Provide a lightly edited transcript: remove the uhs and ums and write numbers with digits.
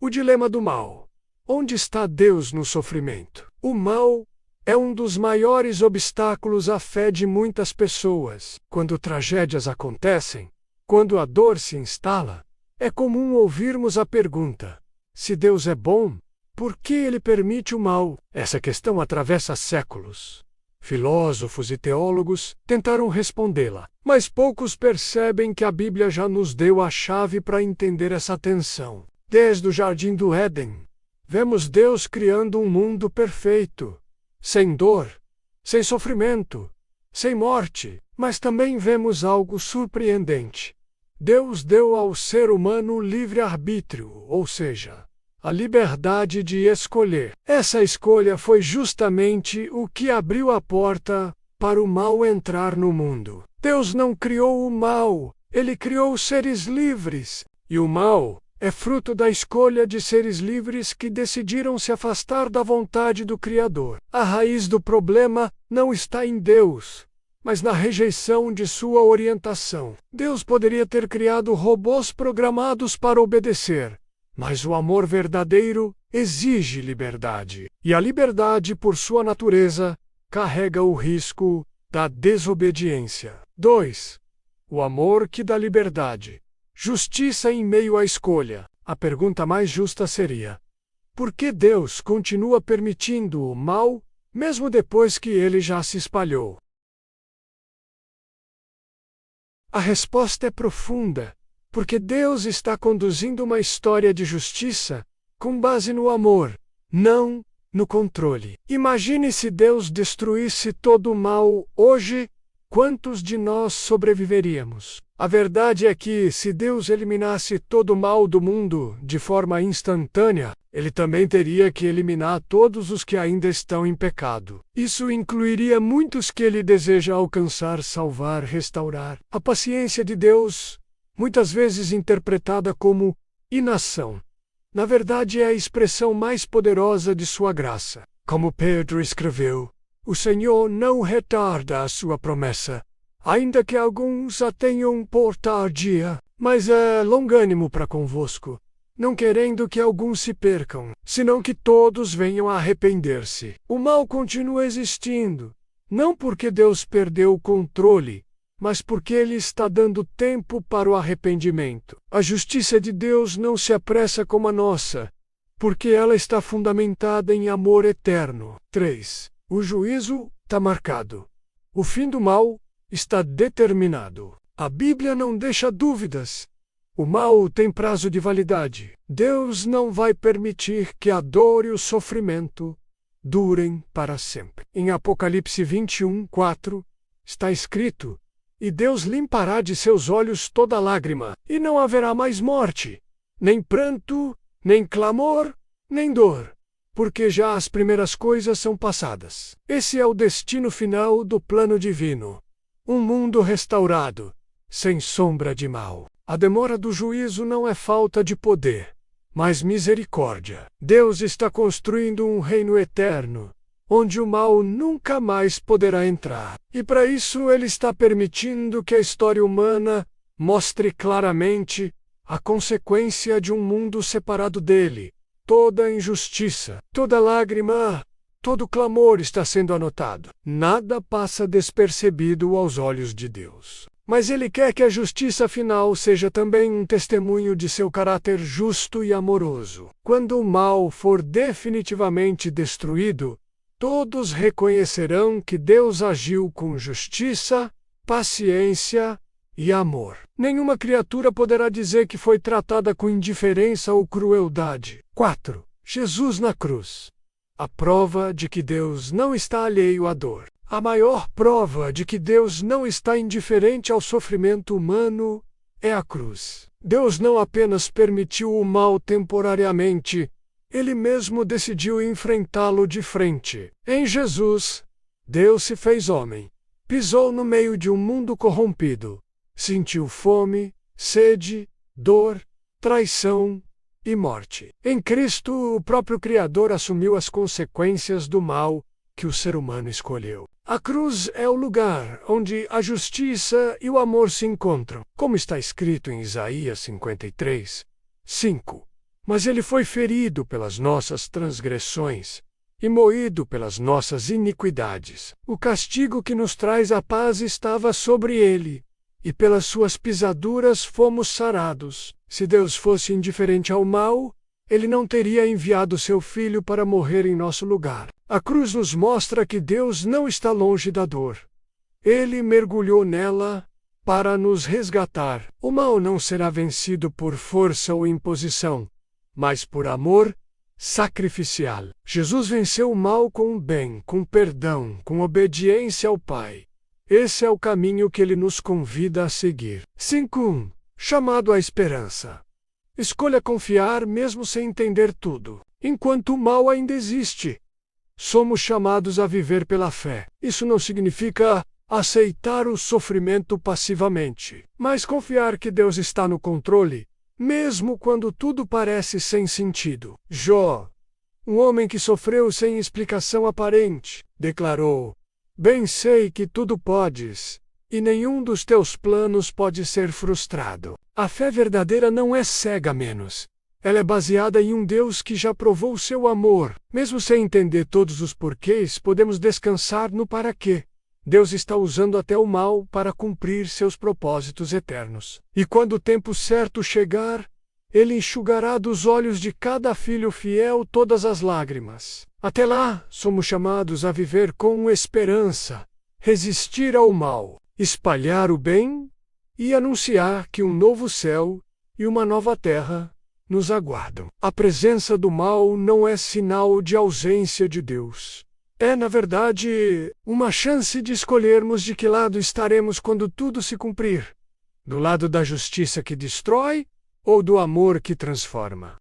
O dilema do mal. Onde está Deus no sofrimento? O mal é um dos maiores obstáculos à fé de muitas pessoas. Quando tragédias acontecem, quando a dor se instala, é comum ouvirmos a pergunta: se Deus é bom, por que Ele permite o mal? Essa questão atravessa séculos. Filósofos e teólogos tentaram respondê-la, mas poucos percebem que a Bíblia já nos deu a chave para entender essa tensão. Desde o Jardim do Éden, vemos Deus criando um mundo perfeito, sem dor, sem sofrimento, sem morte, mas também vemos algo surpreendente. Deus deu ao ser humano livre-arbítrio, ou seja, a liberdade de escolher. Essa escolha foi justamente o que abriu a porta para o mal entrar no mundo. Deus não criou o mal, Ele criou seres livres, e o mal é fruto da escolha de seres livres que decidiram se afastar da vontade do Criador. A raiz do problema não está em Deus, mas na rejeição de sua orientação. Deus poderia ter criado robôs programados para obedecer, mas o amor verdadeiro exige liberdade. E a liberdade, por sua natureza, carrega o risco da desobediência. 2. O amor que dá liberdade. Justiça em meio à escolha. A pergunta mais justa seria: por que Deus continua permitindo o mal, mesmo depois que ele já se espalhou? A resposta é profunda, porque Deus está conduzindo uma história de justiça com base no amor, não no controle. Imagine se Deus destruísse todo o mal hoje, quantos de nós sobreviveríamos? A verdade é que, se Deus eliminasse todo o mal do mundo de forma instantânea, Ele também teria que eliminar todos os que ainda estão em pecado. Isso incluiria muitos que Ele deseja alcançar, salvar, restaurar. A paciência de Deus, muitas vezes interpretada como inação, na verdade é a expressão mais poderosa de sua graça. Como Pedro escreveu: o Senhor não retarda a sua promessa, ainda que alguns a tenham por tardia, mas é longânimo para convosco, não querendo que alguns se percam, senão que todos venham a arrepender-se. O mal continua existindo, não porque Deus perdeu o controle, mas porque Ele está dando tempo para o arrependimento. A justiça de Deus não se apressa como a nossa, porque ela está fundamentada em amor eterno. 3. O juízo está marcado. O fim do mal está determinado. A Bíblia não deixa dúvidas. O mal tem prazo de validade. Deus não vai permitir que a dor e o sofrimento durem para sempre. Em Apocalipse 21:4 está escrito: e Deus limpará de seus olhos toda lágrima, e não haverá mais morte, nem pranto, nem clamor, nem dor, porque já as primeiras coisas são passadas. Esse é o destino final do plano divino. Um mundo restaurado, sem sombra de mal. A demora do juízo não é falta de poder, mas misericórdia. Deus está construindo um reino eterno, onde o mal nunca mais poderá entrar. E para isso Ele está permitindo que a história humana mostre claramente a consequência de um mundo separado dele. Toda injustiça, toda lágrima, todo clamor está sendo anotado. Nada passa despercebido aos olhos de Deus. Mas Ele quer que a justiça final seja também um testemunho de seu caráter justo e amoroso. Quando o mal for definitivamente destruído, todos reconhecerão que Deus agiu com justiça, paciência e amor. Nenhuma criatura poderá dizer que foi tratada com indiferença ou crueldade. 4. Jesus na cruz. A prova de que Deus não está alheio à dor. A maior prova de que Deus não está indiferente ao sofrimento humano é a cruz. Deus não apenas permitiu o mal temporariamente, Ele mesmo decidiu enfrentá-lo de frente. Em Jesus, Deus se fez homem, pisou no meio de um mundo corrompido, sentiu fome, sede, dor, traição e morte. Em Cristo, o próprio Criador assumiu as consequências do mal que o ser humano escolheu. A cruz é o lugar onde a justiça e o amor se encontram, como está escrito em Isaías 53:5. Mas ele foi ferido pelas nossas transgressões e moído pelas nossas iniquidades. O castigo que nos traz a paz estava sobre ele, e pelas suas pisaduras fomos sarados. Se Deus fosse indiferente ao mal, ele não teria enviado seu Filho para morrer em nosso lugar. A cruz nos mostra que Deus não está longe da dor. Ele mergulhou nela para nos resgatar. O mal não será vencido por força ou imposição, mas por amor sacrificial. Jesus venceu o mal com o bem, com perdão, com obediência ao Pai. Esse é o caminho que ele nos convida a seguir. 5. Chamado à esperança. Escolha confiar mesmo sem entender tudo. Enquanto o mal ainda existe, somos chamados a viver pela fé. Isso não significa aceitar o sofrimento passivamente, mas confiar que Deus está no controle, mesmo quando tudo parece sem sentido. Jó, um homem que sofreu sem explicação aparente, declarou: "Bem sei que tudo podes, e nenhum dos teus planos pode ser frustrado." A fé verdadeira não é cega menos. Ela é baseada em um Deus que já provou seu amor. Mesmo sem entender todos os porquês, podemos descansar no para quê. Deus está usando até o mal para cumprir seus propósitos eternos. E quando o tempo certo chegar, Ele enxugará dos olhos de cada filho fiel todas as lágrimas. Até lá, somos chamados a viver com esperança, resistir ao mal, espalhar o bem e anunciar que um novo céu e uma nova terra nos aguardam. A presença do mal não é sinal de ausência de Deus. É, na verdade, uma chance de escolhermos de que lado estaremos quando tudo se cumprir: do lado da justiça que destrói ou do amor que transforma.